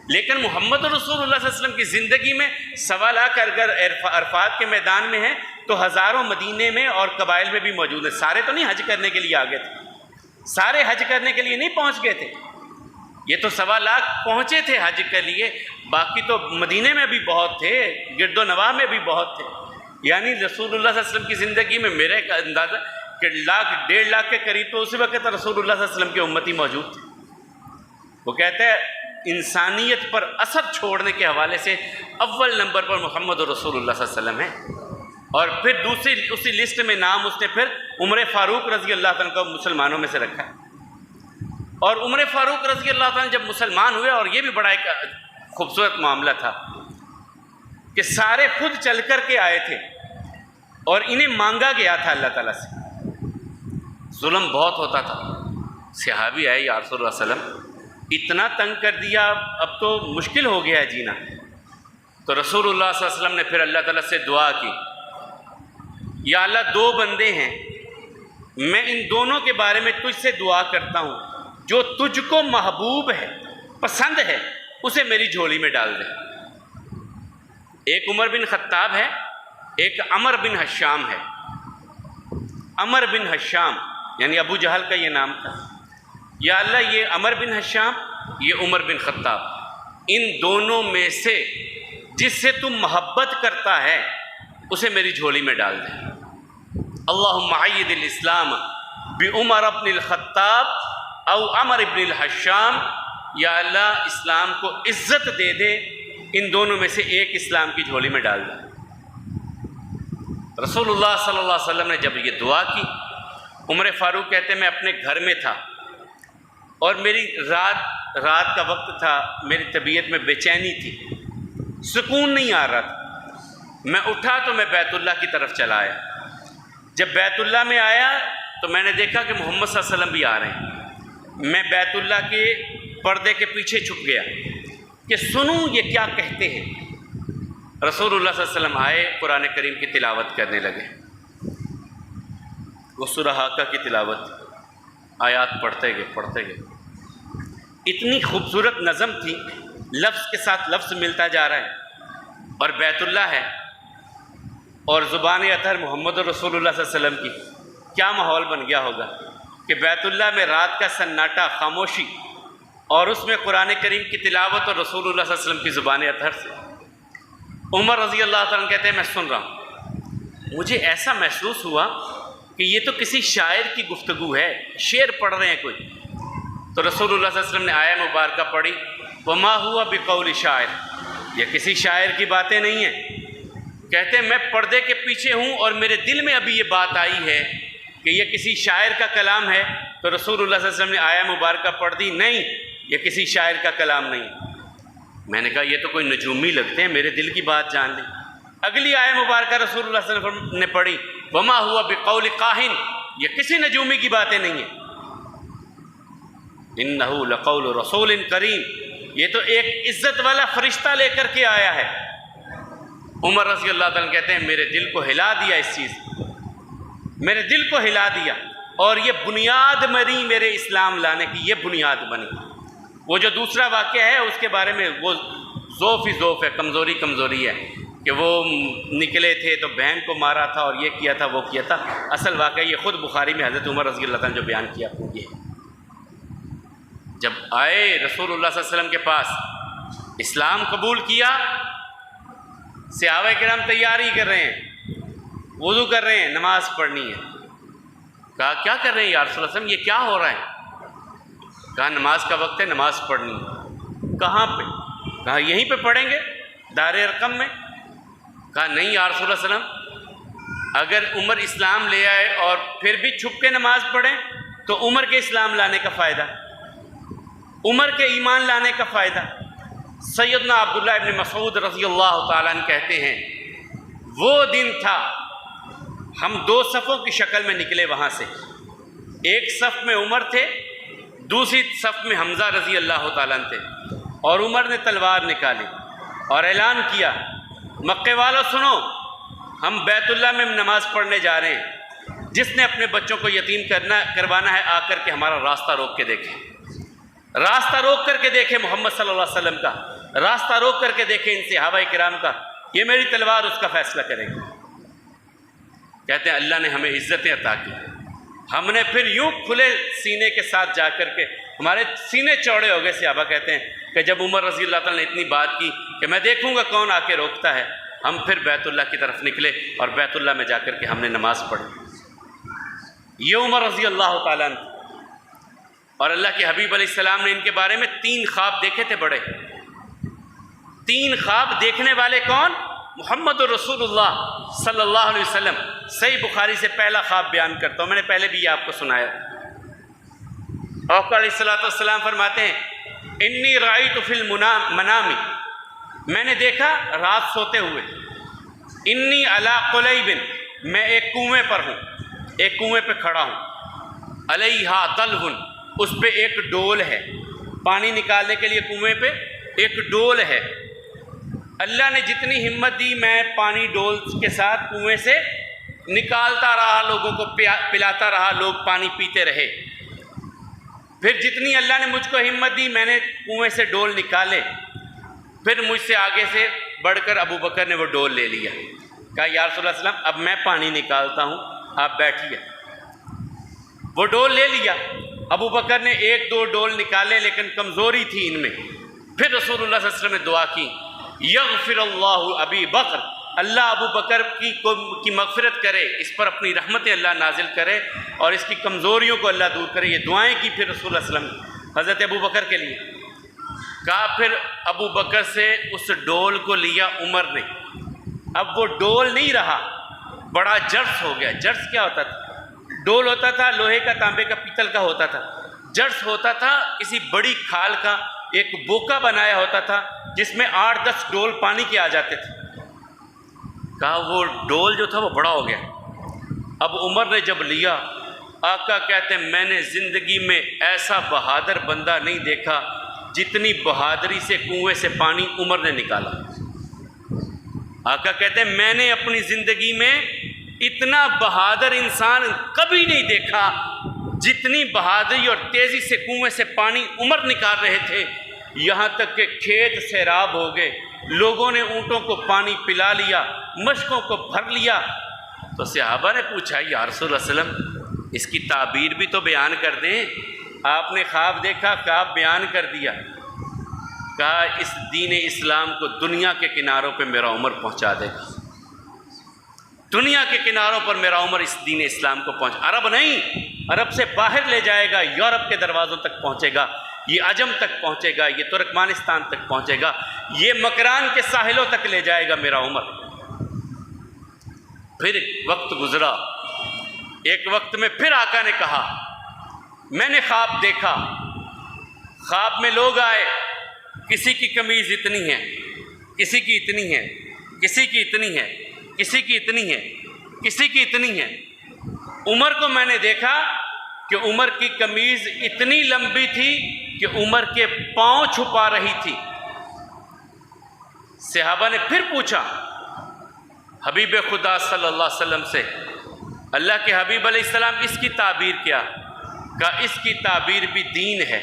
لیکن محمد رسول اللہ صلی اللہ علیہ وسلم کی زندگی میں 1.25 لاکھ اگر عرفات کے میدان میں ہیں تو ہزاروں مدینے میں اور قبائل میں بھی موجود ہیں۔ سارے تو نہیں حج کرنے کے لیے آ گئے تھے، سارے حج کرنے کے لیے نہیں پہنچ گئے تھے، یہ تو 1.25 لاکھ پہنچے تھے حج کے لیے، باقی تو مدینے میں بھی بہت تھے، گرد و نواح میں بھی بہت تھے۔ یعنی رسول اللہ صلی اللہ علیہ وسلم کی زندگی میں میرے اندازہ کہ 1.5 لاکھ کے قریب تو اسی وقت رسول اللہ صلی اللہ علیہ وسلم کے امتی موجود تھے۔ وہ کہتے ہیں انسانیت پر اثر چھوڑنے کے حوالے سے اول نمبر پر محمد رسول اللہ صلی اللہ علیہ وسلم ہے، اور پھر دوسری اسی لسٹ میں نام اس نے پھر عمر فاروق رضی اللہ عنہ کو مسلمانوں میں سے رکھا ہے۔ اور عمر فاروق رضی اللہ عنہ جب مسلمان ہوئے، اور یہ بھی بڑا ایک خوبصورت معاملہ تھا کہ سارے خود چل کر کے آئے تھے اور انہیں مانگا گیا تھا اللہ تعالیٰ سے۔ ظلم بہت ہوتا تھا، صحابی آئے یا رسول اللہ صلی اللہ علیہ وسلم اتنا تنگ کر دیا، اب تو مشکل ہو گیا ہے جینا۔ تو رسول اللہ صلی اللہ علیہ وسلم نے پھر اللہ تعالیٰ سے دعا کی، یا اللہ 2 بندے ہیں، میں ان دونوں کے بارے میں تجھ سے دعا کرتا ہوں، جو تجھ کو محبوب ہے، پسند ہے، اسے میری جھولی میں ڈال دے۔ ایک عمر بن خطاب ہے، ایک عمر بن حشام ہے۔ عمر بن حشام یعنی ابو جہل کا یہ نام تھا۔ یا اللہ یہ عمر بن حشام، یہ عمر بن خطاب، ان دونوں میں سے جس سے تم محبت کرتا ہے اسے میری جھولی میں ڈال دے۔ اللہم عید الاسلام بعمر بن الخطاب او عمر بن الحشام، یا اللہ اسلام کو عزت دے دے، ان دونوں میں سے ایک اسلام کی جھولی میں ڈال دے۔ رسول اللہ صلی اللہ علیہ وسلم نے جب یہ دعا کی، عمر فاروق کہتے ہیں میں اپنے گھر میں تھا اور میری رات کا وقت تھا، میری طبیعت میں بے چینی تھی، سکون نہیں آ رہا تھا، میں اٹھا تو میں بیت اللہ کی طرف چلا آیا۔ جب بیت اللہ میں آیا تو میں نے دیکھا کہ محمد صلی اللہ علیہ وسلم بھی آ رہے ہیں۔ میں بیت اللہ کے پردے کے پیچھے چھپ گیا کہ سنوں یہ کیا کہتے ہیں۔ رسول اللہ صلی اللہ علیہ وسلم آئے، قرآن کریم کی تلاوت کرنے لگے۔ وہ سورہ حاقہ کی تلاوت، آیات پڑھتے گئے۔ اتنی خوبصورت نظم تھی، لفظ کے ساتھ لفظ ملتا جا رہا ہے، اور بیت اللہ ہے اور زبان اطہر محمد رسول اللہ صلی اللہ علیہ وسلم کی، کیا ماحول بن گیا ہوگا کہ بیت اللہ میں رات کا سناٹا، خاموشی، اور اس میں قرآن کریم کی تلاوت اور رسول اللہ صلی اللہ علیہ وسلم کی زبان اطہر سے۔ عمر رضی اللہ تعالیٰ عنہ کہتے ہیں میں سن رہا ہوں، مجھے ایسا محسوس ہوا کہ یہ تو کسی شاعر کی گفتگو ہے، شعر پڑھ رہے ہیں کوئی۔ تو رسول اللہ صلی اللہ علیہ وسلم نے آیہ مبارکہ پڑھی، وما ہوا بقول شاعر، یہ کسی شاعر کی باتیں نہیں ہیں۔ کہتے ہیں میں پردے کے پیچھے ہوں اور میرے دل میں ابھی یہ بات آئی ہے کہ یہ کسی شاعر کا کلام ہے، تو رسول اللہ صلی اللہ علیہ وسلم نے آیہ مبارکہ پڑھ دی، نہیں یہ کسی شاعر کا کلام نہیں۔ میں نے کہا یہ تو کوئی نجومی لگتے ہیں، میرے دل کی بات جان لی۔ اگلی آیہ مبارکہ رسول اللہ صلی اللہ علیہ وسلم نے پڑھی، وما ہوا بقول کاہن، یہ کسی نجومی کی باتیں نہیں ہیں۔ انہ لقول رسول کریم، یہ تو ایک عزت والا فرشتہ لے کر کے آیا ہے۔ عمر رضی اللہ تعالیٰ کہتے ہیں میرے دل کو ہلا دیا، اس چیز میرے دل کو ہلا دیا، اور یہ بنیاد بنی میرے اسلام لانے کی، یہ بنیاد بنی۔ وہ جو دوسرا واقعہ ہے اس کے بارے میں وہ ضعف ہی ضعف ہے، کمزوری ہے کہ وہ نکلے تھے تو بہن کو مارا تھا اور یہ کیا تھا وہ کیا تھا۔ اصل واقعہ یہ خود بخاری میں حضرت عمر رضی اللہ تعالیٰ نے جو بیان کیا وہ یہ ہے۔ جب آئے رسول اللہ صلی اللہ علیہ وسلم کے پاس، اسلام قبول کیا، صحابہ کرام تیاری کر رہے ہیں، وضو کر رہے ہیں، نماز پڑھنی ہے۔ کہا کیا کر رہے ہیں یا رسول اللہ صلی اللہ علیہ وسلم، یہ کیا ہو رہا ہے؟ کہا نماز کا وقت ہے، نماز پڑھنی ہے۔ کہاں پہ؟ کہا یہیں پہ پڑھیں گے، دار ارقم میں۔ کہا نہیں یا رسول اللہ صلی اللہ علیہ وسلم، اگر عمر اسلام لے آئے اور پھر بھی چھپ کے نماز پڑھیں تو عمر کے اسلام لانے کا فائدہ، عمر کے ایمان لانے کا فائدہ۔ سیدنا عبداللہ ابن مسعود رضی اللہ تعالیٰ عنہ کہتے ہیں وہ دن تھا، ہم دو صفوں کی شکل میں نکلے وہاں سے، ایک صف میں عمر تھے، دوسری صف میں حمزہ رضی اللہ تعالیٰ عنہ تھے، اور عمر نے تلوار نکالی اور اعلان کیا مکے والوں سنو، ہم بیت اللہ میں نماز پڑھنے جا رہے ہیں، جس نے اپنے بچوں کو یتیم کروانا ہے آ کر کے ہمارا راستہ روک کے دیکھے، راستہ روک کر کے دیکھے محمد صلی اللہ علیہ وسلم کا، راستہ روک کر کے دیکھے ان صحابہ کرام کا، یہ میری تلوار اس کا فیصلہ کرے گی۔ کہتے ہیں اللہ نے ہمیں عزتیں عطا کی، ہم نے پھر یوں کھلے سینے کے ساتھ جا کر کے، ہمارے سینے چوڑے ہو گئے۔ صحابہ کہتے ہیں کہ جب عمر رضی اللہ تعالیٰ نے اتنی بات کی کہ میں دیکھوں گا کون آ کے روکتا ہے، ہم پھر بیت اللہ کی طرف نکلے اور بیت اللہ میں جا کر کے ہم نے نماز پڑھی۔ یہ عمر رضی اللہ تعالیٰ عنہ، اور اللہ کے حبیب علیہ السلام نے ان کے بارے میں 3 خواب دیکھے تھے بڑے۔ 3 خواب دیکھنے والے کون؟ محمد رسول اللہ صلی اللہ علیہ وسلم۔ صحیح بخاری سے پہلا خواب بیان کرتا ہوں، میں نے پہلے بھی یہ آپ کو سنایا۔ آقا علیہ السلام فرماتے ہیں انی رأیت فی المنام، میں نے دیکھا رات سوتے ہوئے، انی علی قلیب، میں ایک کنویں پر ہوں، ایک کنویں پہ کھڑا ہوں، علیہا دلو، اس پہ ایک ڈول ہے، پانی نکالنے کے لیے کنویں پہ ایک ڈول ہے۔ اللہ نے جتنی ہمت دی میں پانی ڈول کے ساتھ کنویں سے نکالتا رہا، لوگوں کو پلاتا رہا، لوگ پانی پیتے رہے۔ پھر جتنی اللہ نے مجھ کو ہمت دی میں نے کنویں سے ڈول نکالے، پھر مجھ سے آگے سے بڑھ کر ابو بکر نے وہ ڈول لے لیا۔ کہا یا رسول اللہ صلی اللہ علیہ وسلم اب میں پانی نکالتا ہوں، آپ بیٹھیے۔ وہ ڈول لے لیا، ابو بکر نے 1-2 ڈول نکالے لیکن کمزوری تھی ان میں۔ پھر رسول اللہ صلی اللہ علیہ وسلم نے دعا کی یغفر اللہ ابی بکر، اللہ ابو بکر کی مغفرت کرے، اس پر اپنی رحمتیں اللہ نازل کرے اور اس کی کمزوریوں کو اللہ دور کرے۔ یہ دعائیں کی پھر رسول اللہ صلی اللہ علیہ وسلم حضرت ابو بکر کے لیے۔ کہا پھر ابو بکر سے اس ڈول کو لیا عمر نے، اب وہ ڈول نہیں رہا، بڑا جرس ہو گیا۔ جرس کیا ہوتا تھا؟ ڈول ہوتا تھا لوہے کا، تانبے کا، پیتل کا ہوتا تھا۔ جرس ہوتا تھا کسی بڑی کھال کا ایک بوکا بنایا ہوتا تھا جس میں 8-10 ڈول پانی کے آ جاتے تھے۔ کہا وہ ڈول جو تھا وہ بڑا ہو گیا۔ اب عمر نے جب لیا، آقا کہتے ہیں میں نے زندگی میں ایسا بہادر بندہ نہیں دیکھا جتنی بہادری سے کنویں سے پانی عمر نے نکالا۔ آقا کہتے ہیں میں نے اپنی زندگی میں اتنا بہادر انسان کبھی نہیں دیکھا جتنی بہادری اور تیزی سے کنویں سے پانی عمر نکال رہے تھے، یہاں تک کہ کھیت سیراب ہو گئے، لوگوں نے اونٹوں کو پانی پلا لیا، مشکوں کو بھر لیا۔ تو صحابہ نے پوچھا یا رسول اللہ صلی اللہ علیہ وسلم اس کی تعبیر بھی تو بیان کر دیں، آپ نے خواب دیکھا، خواب بیان کر دیا۔ کہا اس دین اسلام کو دنیا کے کناروں پہ میرا عمر پہنچا دے گا، دنیا کے کناروں پر میرا عمر اس دین اسلام کو عرب نہیں، عرب سے باہر لے جائے گا، یورپ کے دروازوں تک پہنچے گا، یہ عجم تک پہنچے گا، یہ ترکمانستان تک پہنچے گا، یہ مکران کے ساحلوں تک لے جائے گا میرا عمر۔ پھر وقت گزرا، ایک وقت میں پھر آقا نے کہا میں نے خواب دیکھا، خواب میں لوگ آئے، کسی کی قمیض اتنی ہے، کسی کی اتنی ہے، کسی کی اتنی ہے، کسی کی اتنی ہے، کسی کی اتنی ہے۔ عمر کو میں نے دیکھا کہ عمر کی قمیض اتنی لمبی تھی کہ عمر کے پاؤں چھپا رہی تھی۔ صحابہ نے پھر پوچھا حبیب خدا صلی اللہ علیہ وسلم سے، اللہ کے حبیب علیہ السلام اس کی تعبیر کیا؟ کہا اس کی تعبیر بھی دین ہے،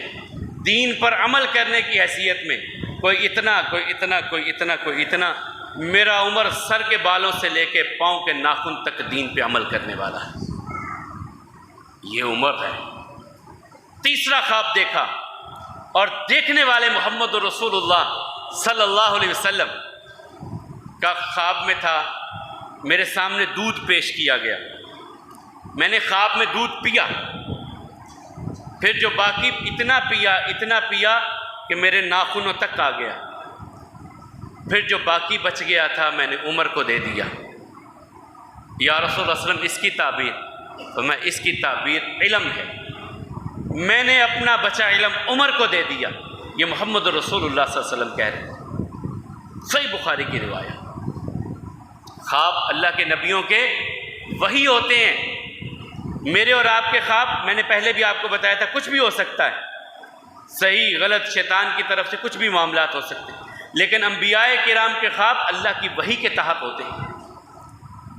دین پر عمل کرنے کی حیثیت میں کوئی اتنا، کوئی اتنا، کوئی اتنا، کوئی اتنا، میرا عمر سر کے بالوں سے لے کے پاؤں کے ناخن تک دین پہ عمل کرنے والا ہے، یہ عمر ہے۔ تیسرا خواب دیکھا، اور دیکھنے والے محمد رسول اللہ صلی اللہ علیہ وسلم کا خواب میں تھا، میرے سامنے دودھ پیش کیا گیا، میں نے خواب میں دودھ پیا، پھر جو باقی اتنا پیا کہ میرے ناخنوں تک آ گیا، پھر جو باقی بچ گیا تھا میں نے عمر کو دے دیا۔ یا رسول اللہ صلی اللہ علیہ وسلم اس کی تعبیر؟ تو میں اس کی تعبیر علم ہے، میں نے اپنا بچا علم عمر کو دے دیا۔ یہ محمد رسول اللہ صلی اللہ علیہ وسلم کہہ رہے ہیں، صحیح بخاری کی روایت۔ خواب اللہ کے نبیوں کے وحی ہوتے ہیں، میرے اور آپ کے خواب میں نے پہلے بھی آپ کو بتایا تھا کچھ بھی ہو سکتا ہے، صحیح غلط شیطان کی طرف سے کچھ بھی معاملات ہو سکتے ہیں، لیکن انبیاء کرام کے خواب اللہ کی وحی کے تحت ہوتے ہیں۔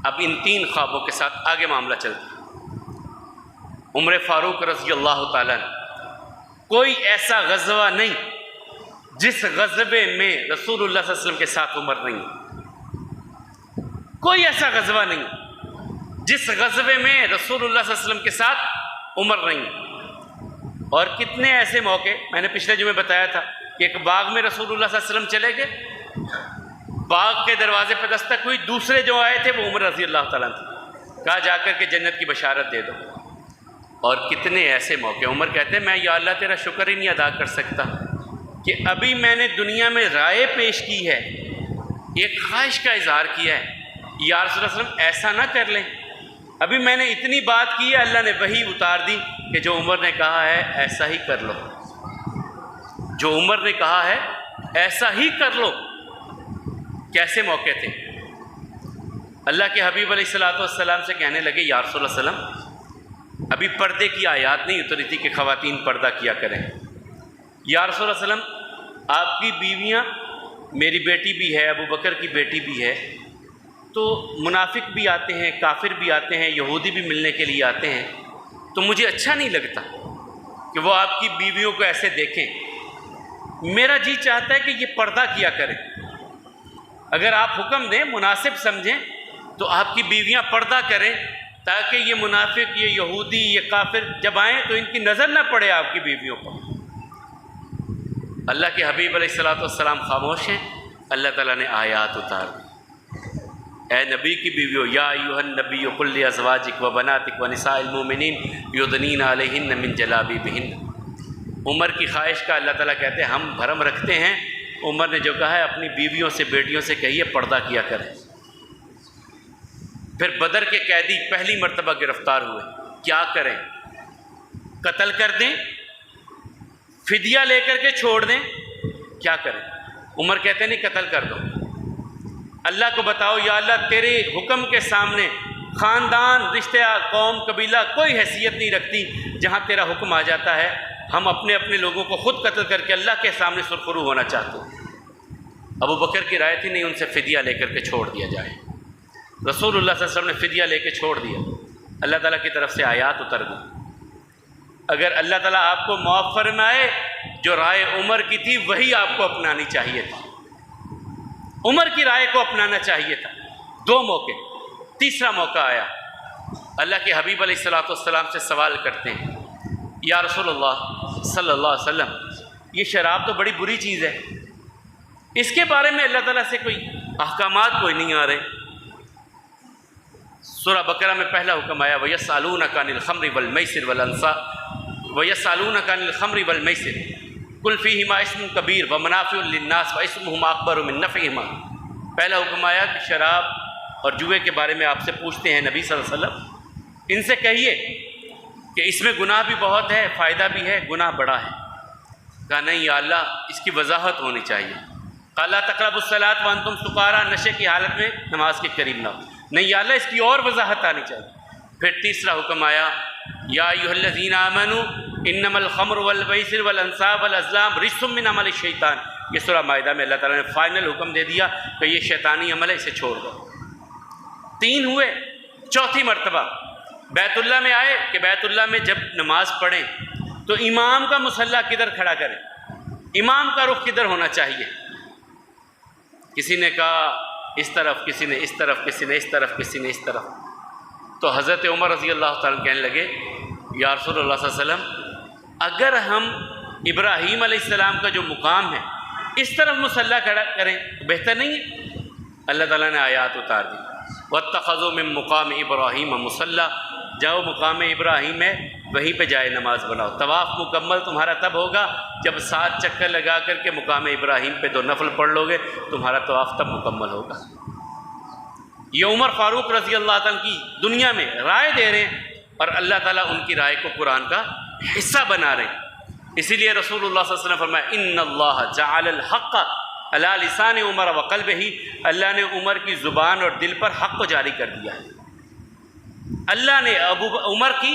اب ان تین خوابوں کے ساتھ آگے معاملہ چلتا ہے۔ عمر فاروق رضی اللہ تعالیٰ کوئی ایسا غزوہ نہیں جس غزوے میں رسول اللہ صلی اللہ علیہ وسلم کے ساتھ عمر نہیں، کوئی ایسا غزوہ نہیں جس غزوے میں رسول اللہ صلی اللہ علیہ وسلم کے ساتھ عمر نہیں۔ اور کتنے ایسے موقع، میں نے پچھلے جمعے بتایا تھا کہ ایک باغ میں رسول اللہ صلی اللہ علیہ وسلم چلے گئے، باغ کے دروازے پہ دستک ہوئی، دوسرے جو آئے تھے وہ عمر رضی اللہ تعالیٰ تھے، کہا جا کر کے جنت کی بشارت دے دو۔ اور کتنے ایسے موقع، عمر کہتے ہیں میں یا اللہ تیرا شکر ہی نہیں ادا کر سکتا کہ ابھی میں نے دنیا میں رائے پیش کی ہے، ایک خواہش کا اظہار کیا ہے، یا رسول اللہ صلی اللہ علیہ وسلم ایسا نہ کر لیں، ابھی میں نے اتنی بات کی ہے، اللہ نے وحی اتار دی کہ جو عمر نے کہا ہے ایسا ہی کر لو، جو عمر نے کہا ہے ایسا ہی کر لو۔ کیسے موقع تھے؟ اللہ کے حبیب علیہ السلام سے کہنے لگے یا رسول اللہ صلی اللہ علیہ وسلم ابھی پردے کی آیات نہیں اتری تھی کہ خواتین پردہ کیا کریں، یا رسول اللہ صلی اللہ علیہ وسلم آپ کی بیویاں، میری بیٹی بھی ہے، ابو بکر کی بیٹی بھی ہے، تو منافق بھی آتے ہیں، کافر بھی آتے ہیں، یہودی بھی ملنے کے لیے آتے ہیں، تو مجھے اچھا نہیں لگتا کہ وہ آپ کی بیویوں کو ایسے دیکھیں، میرا جی چاہتا ہے کہ یہ پردہ کیا کریں، اگر آپ حکم دیں، مناسب سمجھیں تو آپ کی بیویاں پردہ کریں تاکہ یہ منافق، یہ یہودی، یہ کافر جب آئیں تو ان کی نظر نہ پڑے آپ کی بیویوں پر۔ اللہ کے حبیب علیہ السلام خاموش ہیں، اللہ تعالیٰ نے آیات اتار دی، اے نبی کی بیویوں، یا ایھا النبی قل لازواجک و بناتک و نساء المؤمنین یدنین علیہن من جلابیبہن۔ عمر کی خواہش کا اللہ تعالیٰ کہتے ہیں ہم بھرم رکھتے ہیں، عمر نے جو کہا ہے اپنی بیویوں سے، بیٹیوں سے کہیے پردہ کیا کریں۔ پھر بدر کے قیدی پہلی مرتبہ گرفتار ہوئے، کیا کریں؟ قتل کر دیں، فدیہ لے کر کے چھوڑ دیں، کیا کریں؟ عمر کہتے ہیں نہیں قتل کر دو، اللہ کو بتاؤ یا اللہ تیرے حکم کے سامنے خاندان، رشتہ، قوم، قبیلہ کوئی حیثیت نہیں رکھتی، جہاں تیرا حکم آ جاتا ہے ہم اپنے اپنے لوگوں کو خود قتل کر کے اللہ کے سامنے سرخرو ہونا چاہتے ہیں۔ ابو بکر کی رائے تھی نہیں، ان سے فدیہ لے کر کے چھوڑ دیا جائے۔ رسول اللہ صلی اللہ علیہ وسلم نے فدیہ لے کے چھوڑ دیا، اللہ تعالیٰ کی طرف سے آیات اتر گئی۔ اگر اللہ تعالیٰ آپ کو معاف فرمائے، جو رائے عمر کی تھی وہی آپ کو اپنانی چاہیے تھی، عمر کی رائے کو اپنانا چاہیے تھا۔ دو موقع، تیسرا موقع آیا، اللہ کے حبیب علیہ السلام سے سوال کرتے ہیں، یا رسول اللہ صلی اللہ علیہ وسلم، یہ شراب تو بڑی بری چیز ہے، اس کے بارے میں اللہ تعالیٰ سے کوئی احکامات کوئی نہیں آ رہے۔ سورہ بقرہ میں پہلا حکم آیا، وَيَسْأَلُونَكَ عَنِ الْخَمْرِ وَالْمَيْسِرِ وَالْأَنصَابِ وَيَسْأَلُونَكَ عَنِ الْخَمْرِ وَالْمَيْسِرِ قُلْ فِيهِمَا اسْمٌ كَبِيرٌ وَمَنَافِعُ لِلنَّاسِ وَاسْمُهُمَا أَكْبَرُ مِن نَفْعِهِمَا۔ پہلا حکم آیا کہ شراب اور جوئے کے بارے میں آپ سے پوچھتے ہیں نبی صلی اللہ علیہ وسلم، ان سے کہیے کہ اس میں گناہ بھی بہت ہے، فائدہ بھی ہے، گناہ بڑا ہے۔ کہا نہیں یا اللہ، اس کی وضاحت ہونی چاہیے۔ قال لا تقربوا الصلاۃ وانتم سکارى، نشے کی حالت میں نماز کے قریب نہ ہو۔ نہیں یا اللہ، اس کی اور وضاحت آنی چاہیے۔ پھر تیسرا حکم آیا، یا ایھا الذین آمنوا انما الخمر والمیسر والانصاب والازلام رجس من عمل الشیطان۔ یہ سورہ مائدہ میں اللہ تعالیٰ نے فائنل حکم دے دیا کہ یہ شیطانی عمل ہے، اسے چھوڑ دو۔ تین ہوئے، چوتھی مرتبہ بیت اللہ میں آئے کہ بیت اللہ میں جب نماز پڑھیں تو امام کا مصلی کدھر کھڑا کریں، امام کا رخ کدھر ہونا چاہیے۔ کسی نے کہا اس طرف، کسی نے اس طرف، کسی نے اس طرف، کسی نے اس طرف۔ تو حضرت عمر رضی اللہ تعالیٰ کہنے لگے، یا رسول اللہ صلی اللہ علیہ وسلم، اگر ہم ابراہیم علیہ السلام کا جو مقام ہے اس طرف مصلی کھڑا کریں تو بہتر نہیں ہے؟ اللہ تعالیٰ نے آیات اتار دی، وَاتَّخَذُوا مِن مُقَامِ إِبْرَاهِيمَ مُصَلَّى، جاؤ مقام ابراہیم ہے وہیں پہ جائے نماز بناؤ۔ طواف مکمل تمہارا تب ہوگا جب 7 چکر لگا کر کے مقام ابراہیم پہ 2 نفل پڑھ لو گے، تمہارا طواف تب مکمل ہوگا۔ یہ عمر فاروق رضی اللہ تعالیٰ کی دنیا میں رائے دے رہے ہیں اور اللہ تعالیٰ ان کی رائے کو قرآن کا حصہ بنا رہے ہیں۔ اسی لیے رسول اللہ صلی اللہ علیہ وسلم فرمایا، ان اللہ جعل الحق علی لسان عمر وقلبہ، اللہ نے عمر کی زبان اور دل پر حق کو جاری کر دیا ہے۔ اللہ نے عمر کی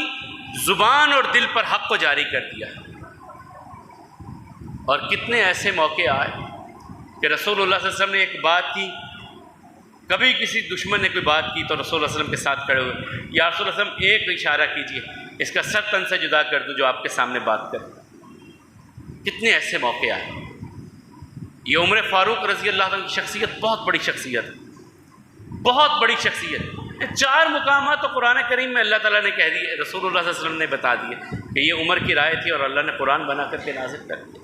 زبان اور دل پر حق کو جاری کر دیا ہے۔ اور کتنے ایسے موقع آئے کہ رسول اللہ صلی اللہ علیہ وسلم نے ایک بات کی، کبھی کسی دشمن نے کوئی بات کی تو رسول اللہ علیہ وسلم کے ساتھ کھڑے ہوئے، یا رسول اللہ علیہ وسلم ایک اشارہ کیجیے، اس کا سر تن سے جدا کر دو جو آپ کے سامنے بات کرے۔ کتنے ایسے موقع آئے۔ یہ عمر فاروق رضی اللہ عنہ کی شخصیت بہت بڑی شخصیت، بہت بڑی شخصیت۔ 4 مقامات تو قرآن کریم میں اللہ تعالیٰ نے کہہ دیے، رسول اللہ صلی اللہ علیہ وسلم نے بتا دیے کہ یہ عمر کی رائے تھی اور اللہ نے قرآن بنا کر کے نازل کر دیا۔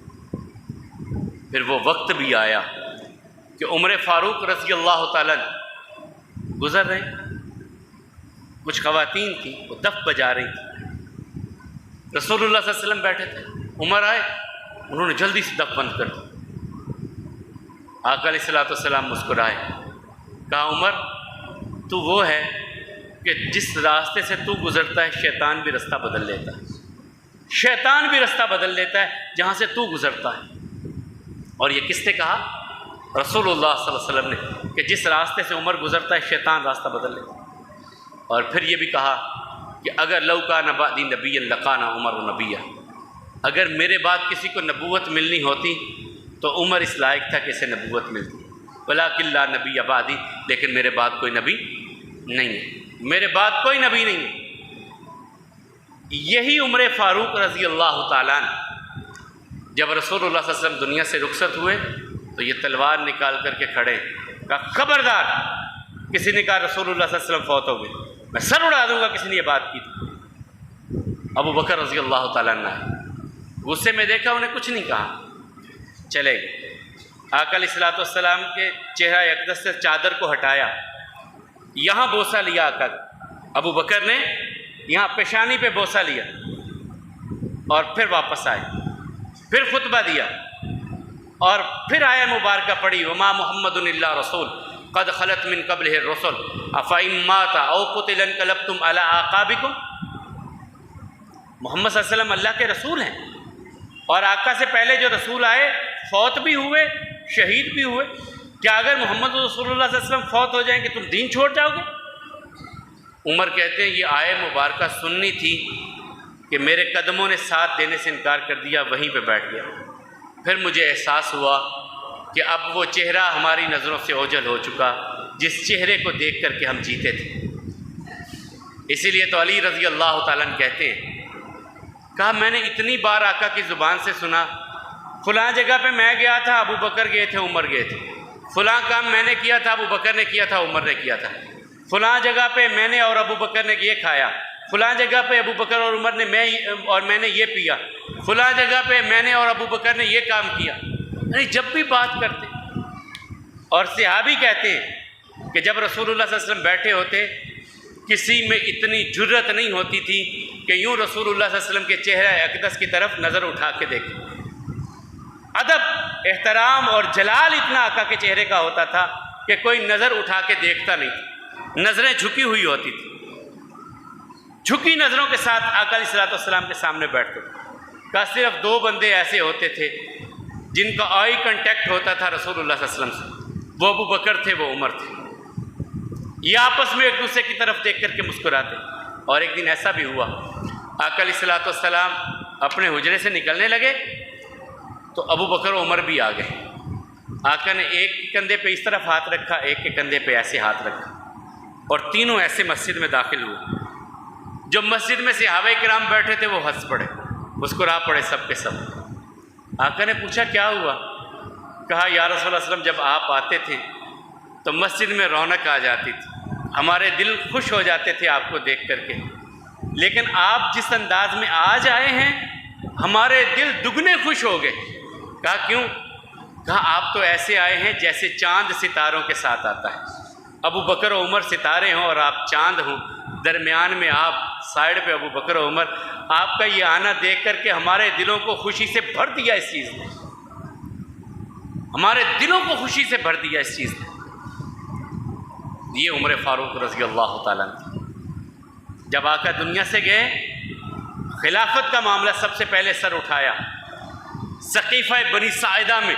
پھر وہ وقت بھی آیا کہ عمر فاروق رضی اللہ تعالیٰ گزر رہے، کچھ خواتین تھیں وہ دف بجا رہی تھیں، رسول اللہ صلی اللہ علیہ وسلم بیٹھے تھے، عمر آئے، انہوں نے جلدی سے دف بند کر دی۔ آقا علیہ الصلوۃ والسلام مسکرائے، کہا عمر تو وہ ہے کہ جس راستے سے تو گزرتا ہے شیطان بھی رستہ بدل لیتا ہے، شیطان بھی رستہ بدل لیتا ہے جہاں سے تو گزرتا ہے۔ اور یہ کس نے کہا؟ رسول اللہ صلی اللہ علیہ وسلم نے، کہ جس راستے سے عمر گزرتا ہے شیطان راستہ بدل لیتا ہے۔ اور پھر یہ بھی کہا کہ اگر لو کان بعدی نبی لکان عمر نبیہ، اگر میرے بعد کسی کو نبوت ملنی ہوتی تو عمر اس لائق تھا کہ اسے نبوت ملتی، ولکن لا نبی بعدی، لیکن میرے بعد کوئی نبی نہیں ہے، میرے بعد کوئی نبی نہیں ہے۔ یہی عمر فاروق رضی اللہ تعالیٰ عنہ جب رسول اللہ صلی اللہ علیہ وسلم دنیا سے رخصت ہوئے تو یہ تلوار نکال کر کے کھڑے، کہا خبردار، کسی نے کہا رسول اللہ صلی اللہ علیہ وسلم فوت ہو گئے، میں سر اڑا دوں گا کسی نے یہ بات کی تو۔ ابو بکر رضی اللہ تعالیٰ عنہ غصے میں دیکھا، انہیں کچھ نہیں کہا، چلے گئے۔ آقا علیہ الصلوۃ والسلام کے چہرہ اقدس سے چادر کو ہٹایا، یہاں بوسہ لیا آقا، ابو بکر نے یہاں پیشانی پہ بوسہ لیا اور پھر واپس آئے، پھر خطبہ دیا اور پھر آیہ مبارکہ پڑھی، وما محمد الا رسول قد خلت من قبلہ الرسل افإن مات او قتل انقلبتم علی اعقابکم۔ محمد صلی اللہ علیہ وسلم اللہ کے رسول ہیں اور آقا سے پہلے جو رسول آئے فوت بھی ہوئے، شہید بھی ہوئے، کیا اگر محمد رسول اللہ صلی اللہ علیہ وسلم فوت ہو جائیں کہ تم دین چھوڑ جاؤ گے؟ عمر کہتے ہیں یہ آیت مبارکہ سننی تھی کہ میرے قدموں نے ساتھ دینے سے انکار کر دیا، وہیں پہ بیٹھ گیا۔ پھر مجھے احساس ہوا کہ اب وہ چہرہ ہماری نظروں سے اوجھل ہو چکا جس چہرے کو دیکھ کر کے ہم جیتے تھے۔ اسی لیے تو علی رضی اللہ تعالیٰ عنہ کہتے ہیں، کہا میں نے اتنی بار آقا کی زبان سے سنا، فلاں جگہ پہ میں گیا تھا، ابو بکر گئے تھے، عمر گئے تھے، فلاں کام میں نے کیا تھا، ابو بکر نے کیا تھا، عمر نے کیا تھا، فلاں جگہ پہ میں نے اور ابو بکر نے یہ کھایا، فلاں جگہ پہ ابو بکر اور عمر نے میں نے یہ پیا، فلاں جگہ پہ میں نے اور ابو بکر نے یہ کام کیا۔ یعنی جب بھی بات کرتے، اور صحابی کہتے ہیں کہ جب رسول اللہ صلی اللہ علیہ وسلم بیٹھے ہوتے کسی میں اتنی جرت نہیں ہوتی تھی کہ یوں رسول اللہ صلی اللہ علیہ وسلم کے چہرہ اقدس کی طرف نظر اٹھا کے دیکھیں۔ ادب، احترام اور جلال اتنا آقا کے چہرے کا ہوتا تھا کہ کوئی نظر اٹھا کے دیکھتا نہیں تھا، نظریں جھکی ہوئی ہوتی تھی، جھکی نظروں کے ساتھ آقا علیہ الصلوۃ والسلام کے سامنے بیٹھتے تھے۔ کہ صرف دو بندے ایسے ہوتے تھے جن کا آئی کنٹیکٹ ہوتا تھا رسول اللہ صلی اللہ علیہ وسلم سے، وہ ابو بکر تھے، وہ عمر تھے۔ یہ آپس میں ایک دوسرے کی طرف دیکھ کر کے مسکراتے۔ اور ایک دن ایسا بھی ہوا، آقا علیہ الصلوۃ والسلام اپنے حجرے سے نکلنے لگے تو ابو بکر و عمر بھی آ گئے۔ آقا نے ایک کندھے پہ اس طرف ہاتھ رکھا، ایک کے کندھے پہ ایسے ہاتھ رکھا، اور تینوں ایسے مسجد میں داخل ہوئے۔ جو مسجد میں صحابہ کرام بیٹھے تھے وہ ہنس پڑے، مسکرا پڑے سب کے سب۔ آقا نے پوچھا کیا ہوا؟ کہا یا رسول اللہ صلی اللہ علیہ وسلم جب آپ آتے تھے تو مسجد میں رونق آ جاتی تھی، ہمارے دل خوش ہو جاتے تھے آپ کو دیکھ کر کے، لیکن آپ جس انداز میں آج آئے ہیں ہمارے دل دگنے خوش ہو گئے۔ کہا کیوں؟ کہا آپ تو ایسے آئے ہیں جیسے چاند ستاروں کے ساتھ آتا ہے۔ ابو بکر و عمر ستارے ہوں اور آپ چاند ہوں، درمیان میں آپ، سائڈ پہ ابو بکر و عمر۔ آپ کا یہ آنا دیکھ کر کے ہمارے دلوں کو خوشی سے بھر دیا، اس چیز نے ہمارے دلوں کو خوشی سے بھر دیا اس چیز نے۔ یہ عمر فاروق رضی اللہ تعالیٰ عنہ جب آقا دنیا سے گئے، خلافت کا معاملہ سب سے پہلے سر اٹھایا سقیفہ بنی ساعدہ میں۔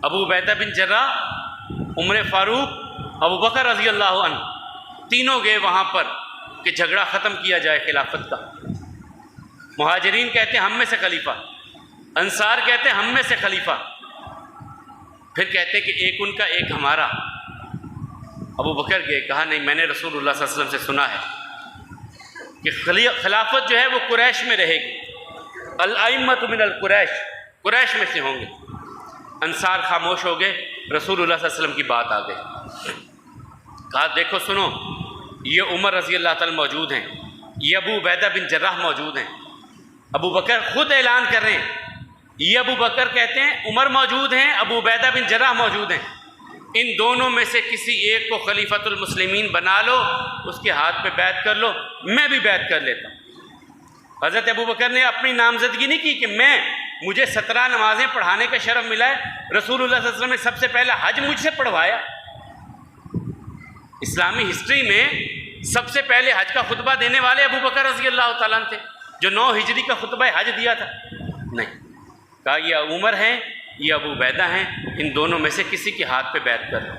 ابو عبیدہ بن جراح، عمر فاروق، ابو بکر رضی اللہ عنہ تینوں گئے وہاں پر کہ جھگڑا ختم کیا جائے خلافت کا۔ مہاجرین کہتے ہیں ہم میں سے خلیفہ، انصار کہتے ہیں ہم میں سے خلیفہ، پھر کہتے ہیں کہ ایک ان کا ایک ہمارا۔ ابو بکر گئے، کہا نہیں، میں نے رسول اللہ صلی اللہ علیہ وسلم سے سنا ہے کہ خلافت جو ہے وہ قریش میں رہے گی، الائمۃ من القریش، قریش میں سے ہوں گے۔ انصار خاموش ہو گئے، رسول اللہ صلی اللہ علیہ وسلم کی بات آ گئی۔ کہا دیکھو سنو، یہ عمر رضی اللہ تعالیٰ موجود ہیں، یہ ابو عبیدہ بن جراح موجود ہیں۔ ابو بکر خود اعلان کر رہے ہیں، یہ ابو بکر کہتے ہیں عمر موجود ہیں، ابو عبیدہ بن جراح موجود ہیں، ان دونوں میں سے کسی ایک کو خلیفۃ المسلمین بنا لو، اس کے ہاتھ پہ بیعت کر لو، میں بھی بیعت کر لیتا ہوں۔ حضرت ابو بکر نے اپنی نامزدگی نہیں کی کہ مجھے 17 نمازیں پڑھانے کا شرف ملا ہے، رسول اللہ صلی اللہ علیہ وسلم نے سب سے پہلا حج مجھ سے پڑھوایا۔ اسلامی ہسٹری میں سب سے پہلے حج کا خطبہ دینے والے ابو بکر رضی اللہ تعالیٰ عنہ تھے، جو 9 ہجری کا خطبہ حج دیا تھا۔ نہیں، کہا یہ عمر ہیں، یہ ابو عبیدہ ہیں، ان دونوں میں سے کسی کے ہاتھ پہ بیعت کر لو۔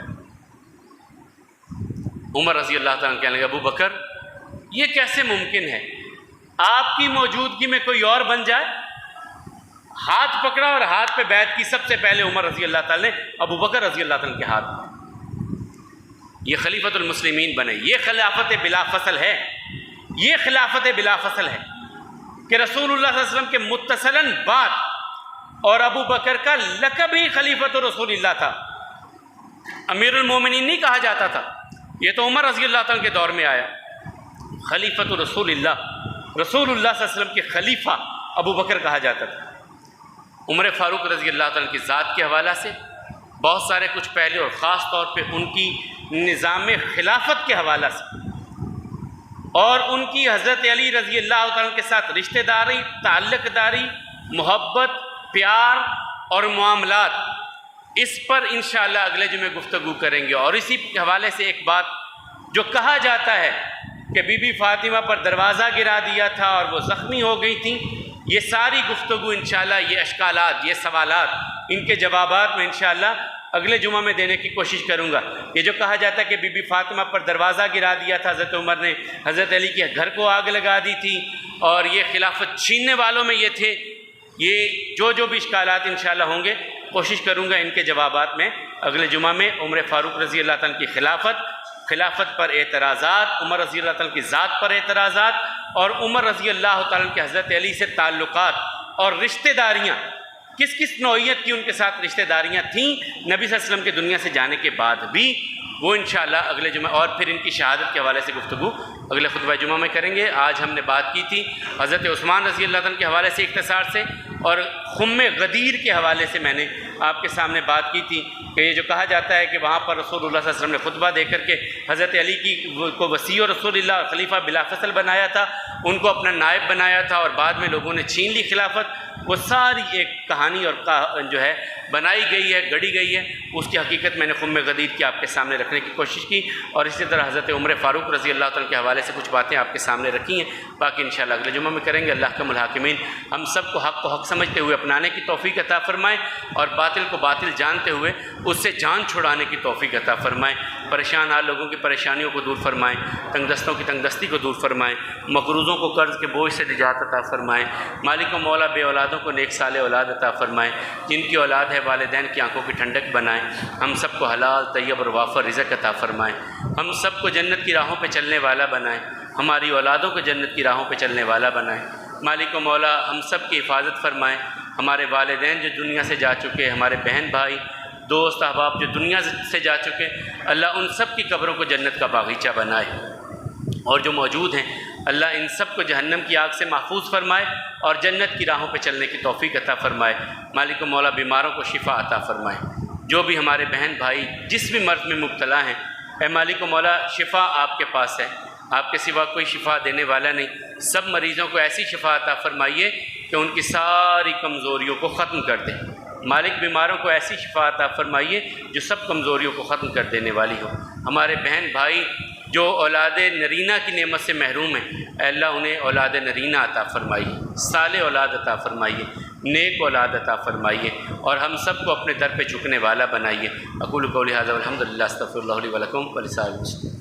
عمر رضی اللہ تعالیٰ عنہ کہنے لگے ابو بکر یہ کیسے ممکن ہے، آپ کی موجودگی میں کوئی اور بن جائے؟ ہاتھ پکڑا اور ہاتھ پہ بیعت کی سب سے پہلے عمر رضی اللہ تعالیٰ نے ابو بکر رضی اللہ تعالیٰ کے ہاتھ میں۔ یہ خلیفۃ المسلمین بنے، یہ خلافت بلا فصل ہے، یہ خلافت بلا فصل ہے کہ رسول اللہ صلی اللہ علیہ وسلم کے متصلاً بعد، اور ابو بکر کا لقب ہی خلیفۃ رسول اللہ تھا، امیر المومنین نہیں کہا جاتا تھا، یہ تو عمر رضی اللہ تعالیٰ کے دور میں آیا۔ خلیفۃ رسول اللہ، رسول اللہ صلی اللہ علیہ وسلم کے خلیفہ ابو بکر کہا جاتا تھا۔ عمر فاروق رضی اللہ تعالیٰ کی ذات کے حوالہ سے بہت سارے کچھ پہلے، اور خاص طور پہ ان کی نظام خلافت کے حوالہ سے، اور ان کی حضرت علی رضی اللہ تعالیٰ کے ساتھ رشتہ داری، تعلق داری، محبت، پیار اور معاملات، اس پر انشاءاللہ اگلے جمعے گفتگو کریں گے۔ اور اسی حوالے سے ایک بات جو کہا جاتا ہے کہ بی بی فاطمہ پر دروازہ گرا دیا تھا اور وہ زخمی ہو گئی تھیں، یہ ساری گفتگو انشاءاللہ، یہ اشکالات، یہ سوالات، ان کے جوابات میں انشاءاللہ اگلے جمعہ میں دینے کی کوشش کروں گا۔ یہ جو کہا جاتا ہے کہ بی بی فاطمہ پر دروازہ گرا دیا تھا حضرت عمر نے، حضرت علی کے گھر کو آگ لگا دی تھی، اور یہ خلافت چھیننے والوں میں یہ تھے، یہ جو بھی اشکالات انشاءاللہ ہوں گے کوشش کروں گا ان کے جوابات میں اگلے جمعہ میں۔ عمر فاروق رضی اللہ تعالیٰ کی خلافت پر اعتراضات، عمر رضی اللہ تعالیٰ کی ذات پر اعتراضات، اور عمر رضی اللہ تعالیٰ کے حضرت علی سے تعلقات اور رشتہ داریاں، کس کس نوعیت کی ان کے ساتھ رشتہ داریاں تھیں نبی صلی اللہ علیہ وسلم کے دنیا سے جانے کے بعد بھی، وہ انشاءاللہ اگلے جمعہ، اور پھر ان کی شہادت کے حوالے سے گفتگو اگلے خطبہ جمعہ میں کریں گے۔ آج ہم نے بات کی تھی حضرت عثمان رضی اللہ تعالیٰ کے حوالے سے اختصار سے، اور خم غدیر کے حوالے سے میں نے آپ کے سامنے بات کی تھی کہ یہ جو کہا جاتا ہے کہ وہاں پر رسول اللہ صلی اللہ علیہ وسلم نے خطبہ دے کر کے حضرت علی کو وصی رسول اللہ خلیفہ بلا فصل بنایا تھا، ان کو اپنا نائب بنایا تھا، اور بعد میں لوگوں نے چھین لی خلافت، وہ ساری ایک کہانی اور جو ہے بنائی گئی ہے، گڑھی گئی ہے، اس کی حقیقت میں نے خم غدیر کی آپ کے سامنے رکھنے کی کوشش کی، اور اسی طرح حضرت عمر فاروق رضی اللہ تعالیٰ کے حوالے سے کچھ باتیں آپ کے سامنے رکھی ہیں، باقی انشاءاللہ اگلے جمعہ میں کریں گے۔ اللہ کا الحاکمین ہم سب کو حق سمجھتے ہوئے اپنانے کی توفیق عطا فرمائے، اور باطل کو باطل جانتے ہوئے اس سے جان چھڑانے کی توفیق عطا فرمائے، پریشان حال لوگوں کی پریشانیوں کو دور فرمائیں، تنگ دستوں کی تنگ دستی کو دور فرمائیں، مقروضوں کو قرض کے بوجھ سے نجات عطا فرمائیں، مالک و مولا بے اولادوں کو نیک صالح اولاد عطا فرمائیں، جن کی اولاد ہے والدین کی آنکھوں کی ٹھنڈک بنائیں، ہم سب کو حلال طیب اور وافر رزق عطا فرمائیں، ہم سب کو جنت کی راہوں پہ چلنے والا بنائیں، ہماری اولادوں کو جنت کی راہوں پہ چلنے والا بنائیں، مالک و مولا ہم سب کی حفاظت فرمائیں، ہمارے والدین جو دنیا سے جا چکے، ہمارے بہن بھائی دوست احباب جو دنیا سے جا چکے، اللہ ان سب کی قبروں کو جنت کا باغیچہ بنائے، اور جو موجود ہیں اللہ ان سب کو جہنم کی آگ سے محفوظ فرمائے اور جنت کی راہوں پہ چلنے کی توفیق عطا فرمائے، مالک و مولا بیماروں کو شفا عطا فرمائے، جو بھی ہمارے بہن بھائی جس بھی مرض میں مبتلا ہیں، اے مالک و مولا شفا آپ کے پاس ہے، آپ کے سوا کوئی شفا دینے والا نہیں، سب مریضوں کو ایسی شفا عطا فرمائیے کہ ان کی ساری کمزوریوں کو ختم کر دیں، مالک بیماروں کو ایسی شفا عطا فرمائیے جو سب کمزوریوں کو ختم کر دینے والی ہو، ہمارے بہن بھائی جو اولاد نرینہ کی نعمت سے محروم ہیں، اے اللہ انہیں اولاد نرینہ عطا فرمائیے، صالح اولاد عطا فرمائیے، نیک اولاد عطا فرمائیے، اور ہم سب کو اپنے در پہ جھکنے والا بنائیے۔ اقول قولی ھذا والحمد للہ، استغفر اللہ لی ولکم ولسائر المسلمین۔